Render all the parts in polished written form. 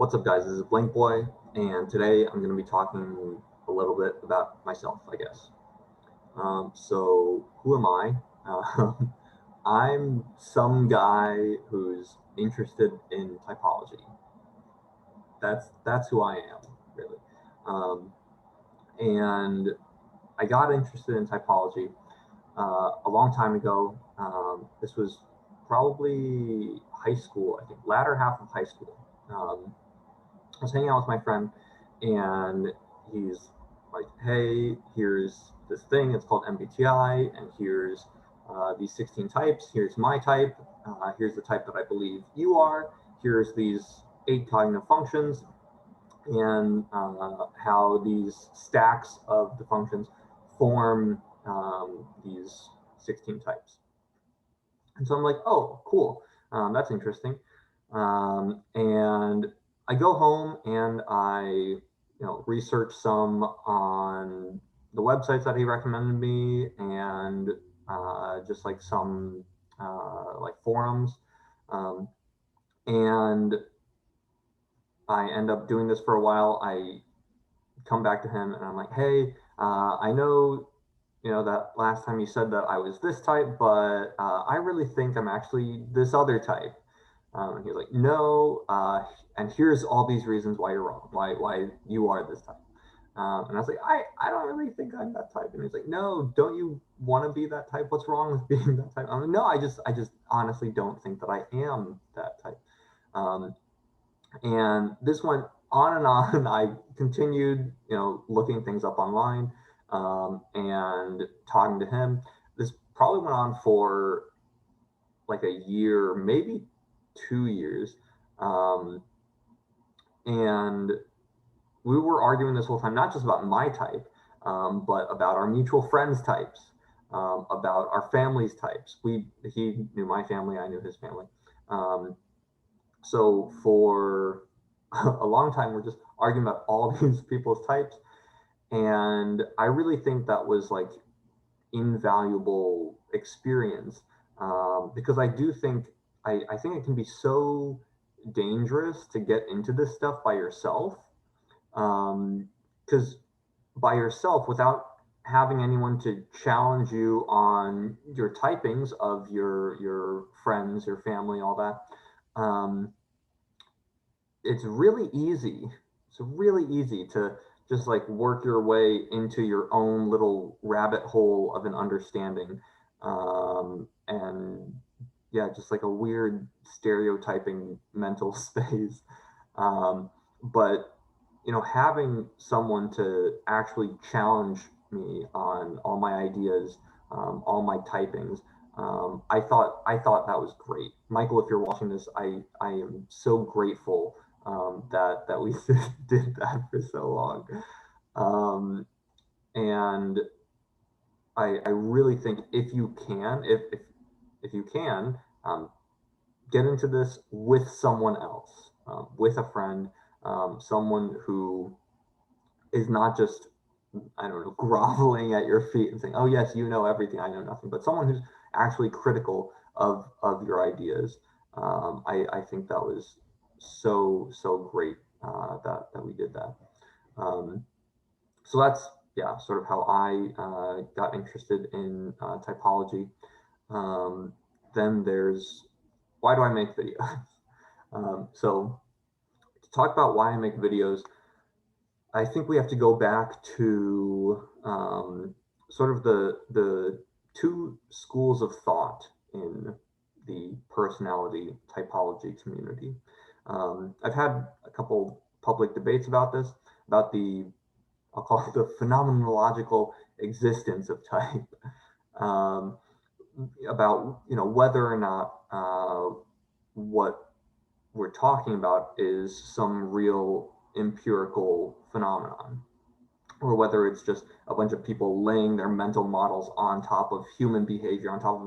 What's up, guys? This is Blank Boy, and today I'm going to be talking a little bit about myself, I guess. So, who am I? Um, I'm some guy who's interested in typology. That's who I am, really. Um, and I got interested in typology a long time ago. This was probably high school, I think, latter half of high school. I was hanging out with my friend, and he's like, "Hey, here's this thing. It's called MBTI, and here's these 16 types. Here's my type. Here's the type that I believe you are. Here's these 8 cognitive functions, and how these stacks of the functions form these 16 types." And so I'm like, "Oh, cool. That's interesting." And I go home and I research some on the websites that he recommended me, and just like some like forums. Um, and I end up doing this for a while. I come back to him and I'm like, "Hey, I know that last time you said that I was this type, but I really think I'm actually this other type." And he's like, "No, and here's all these reasons why you're wrong, why you are this type." And I was like, I don't really think I'm that type. And he's like, "No, don't you want to be that type? What's wrong with being that type?" I'm like, "No, I just honestly don't think that I am that type." Um, and this went on and on. I continued, looking things up online, and talking to him. This probably went on for like a year, maybe 2 years. Um, and we were arguing this whole time, not just about my type, but about our mutual friends' types, about our families' types. He knew my family, I knew his family. Um, so for a long time, we're just arguing about all these people's types. And I really think that was like invaluable experience, because I do think I think it can be so dangerous to get into this stuff by yourself, because by yourself without having anyone to challenge you on your typings of your friends, your family, all that. um, it's really easy. It's really easy to just like work your way into your own little rabbit hole of an understanding, and yeah, just like a weird stereotyping mental space. But having someone to actually challenge me on all my ideas, all my typings, I thought that was great. Michael, if you're watching this, I am so grateful that we did that for so long. Um, and I really think if you can, if you can, get into this with someone else, with a friend, someone who is not just, I don't know, groveling at your feet and saying, "Oh yes, you know everything, I know nothing," but someone who's actually critical of your ideas. I think that was so great, that we did that. Um, so that's, yeah, sort of how I got interested in typology. Um, then there's, why do I make videos? So to talk about why I make videos, I think we have to go back to sort of the two schools of thought in the personality typology community. I've had a couple public debates about this, about the, I'll call it the phenomenological existence of type, um, about whether or not what we're talking about is some real empirical phenomenon, or whether it's just a bunch of people laying their mental models on top of human behavior, on top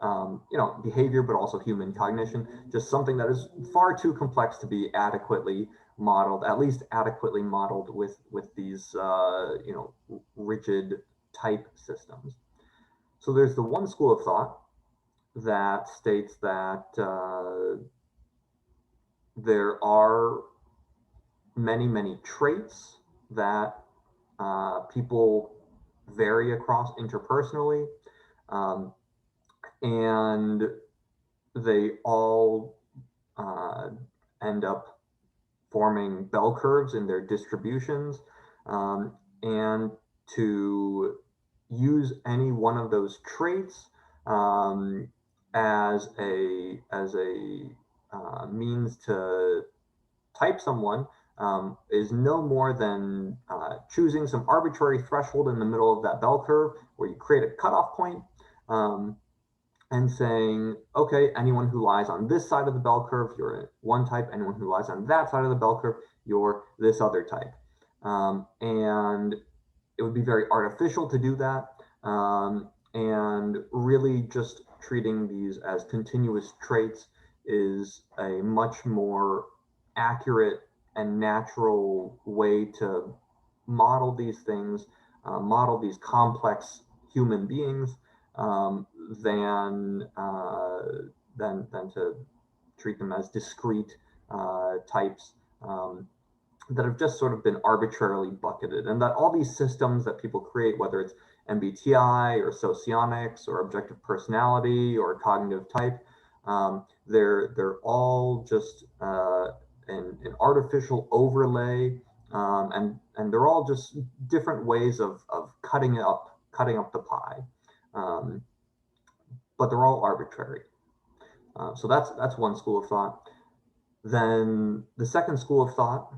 of behavior, but also human cognition, just something that is far too complex to be adequately modeled, at least adequately modeled with these rigid type systems. So there's the one school of thought that states that there are many traits that people vary across interpersonally, um, and they all uh, end up forming bell curves in their distributions, and to use any one of those traits um, as a means to type someone is no more than choosing some arbitrary threshold in the middle of that bell curve where you create a cutoff point, um, and saying, okay, anyone who lies on this side of the bell curve, you're one type. Anyone who lies on that side of the bell curve, you're this other type. And it would be very artificial to do that. And really just treating these as continuous traits is a much more accurate and natural way to model these things, model these complex human beings, um, than, uh, than to treat them as discrete types. That have just sort of been arbitrarily bucketed, and that all these systems that people create, whether it's MBTI or socionics or objective personality or cognitive type, they're all just an artificial overlay, and they're all just different ways of cutting up the pie, um, but they're all arbitrary. So that's one school of thought. Then the second school of thought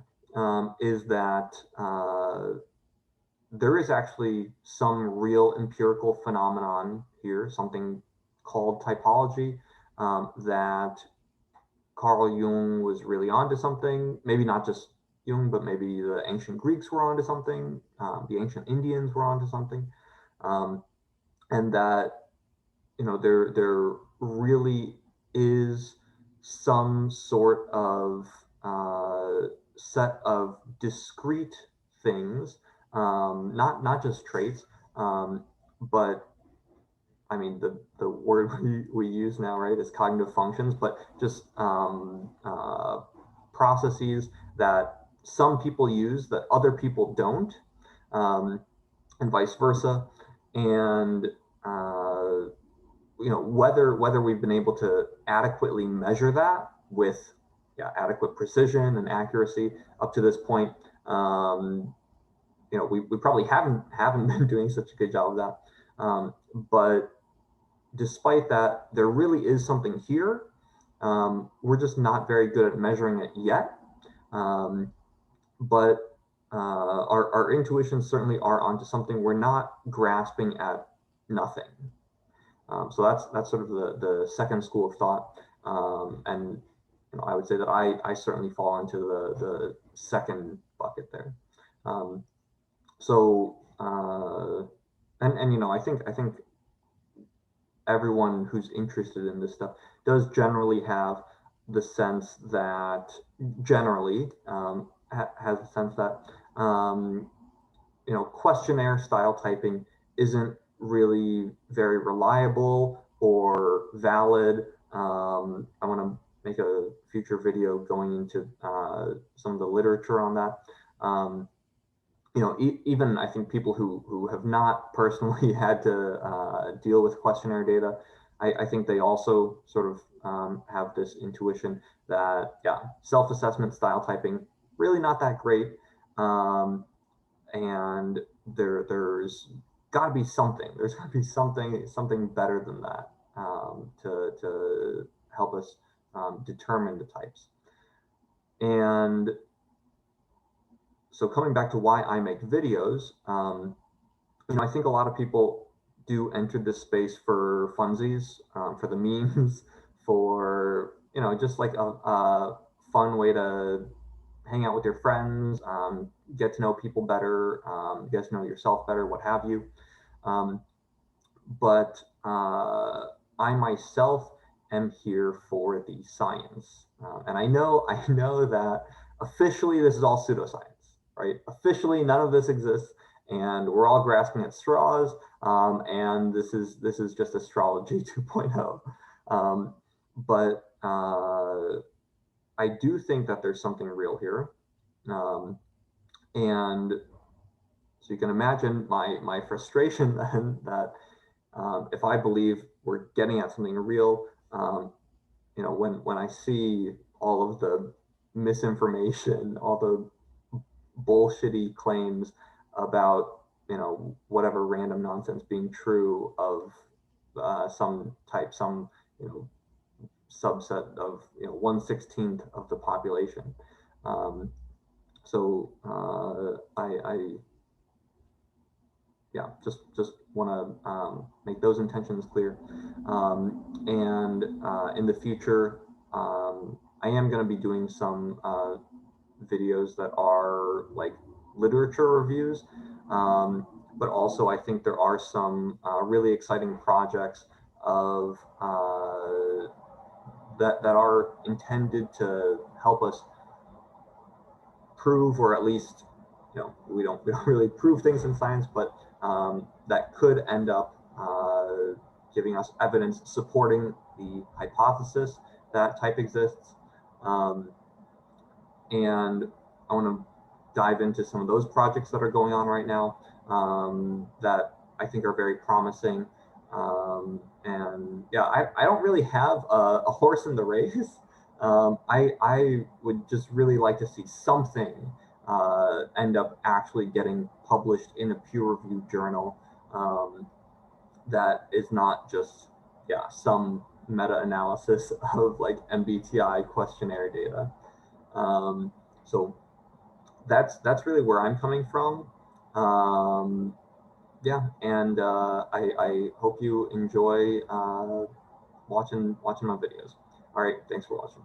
is that there is actually some real empirical phenomenon here, something called typology, that Carl Jung was really onto something. Maybe not just Jung, but maybe the ancient Greeks were onto something, the ancient Indians were onto something, um, and that there really is some sort of set of discrete things, not just traits, but I mean the word we use now, right, is cognitive functions, but just processes that some people use that other people don't, um, and vice versa, and uh, whether we've been able to adequately measure that with adequate precision and accuracy up to this point. We probably haven't been doing such a good job of that. But despite that, there really is something here. We're just not very good at measuring it yet. Um, but our intuitions certainly are onto something. We're not grasping at nothing. So that's sort of the second school of thought, and I would say that I certainly fall into the second bucket there. Um, so and I think everyone who's interested in this stuff does generally have the sense that generally has the sense that questionnaire style typing isn't really very reliable or valid. I want to make a future video going into some of the literature on that. Even I think people who have not personally had to deal with questionnaire data, I think they also sort of have this intuition that self-assessment style typing really not that great. And there's got to be something. There's got to be something better than that, to help us determine the types. And so coming back to why I make videos, I think a lot of people do enter this space for funsies, for the memes, for just like a fun way to hang out with your friends, get to know people better, get to know yourself better, what have you. But I myself am here for the science, and I know that officially this is all pseudoscience, right? Officially, none of this exists, and we're all grasping at straws. And this is just astrology 2.0. But I do think that there's something real here. Um, and so you can imagine my frustration then that if I believe we're getting at something real, when I see all of the misinformation, all the bullshitty claims about whatever random nonsense being true of some you know subset of 1/16th of the population. Um, I yeah, just want to make those intentions clear. And in the future, I am going to be doing some videos that are like literature reviews, but also I think there are some really exciting projects of that are intended to help us prove, or at least, we don't really prove things in science, but that could end up giving us evidence supporting the hypothesis that type exists. Um, and I want to dive into some of those projects that are going on right now that I think are very promising. And yeah, I don't really have a horse in the race. I would just really like to see something end up actually getting published in a peer-reviewed journal that is not just some meta-analysis of like MBTI questionnaire data. So that's really where I'm coming from. Yeah, and I hope you enjoy watching my videos. All right, thanks for watching.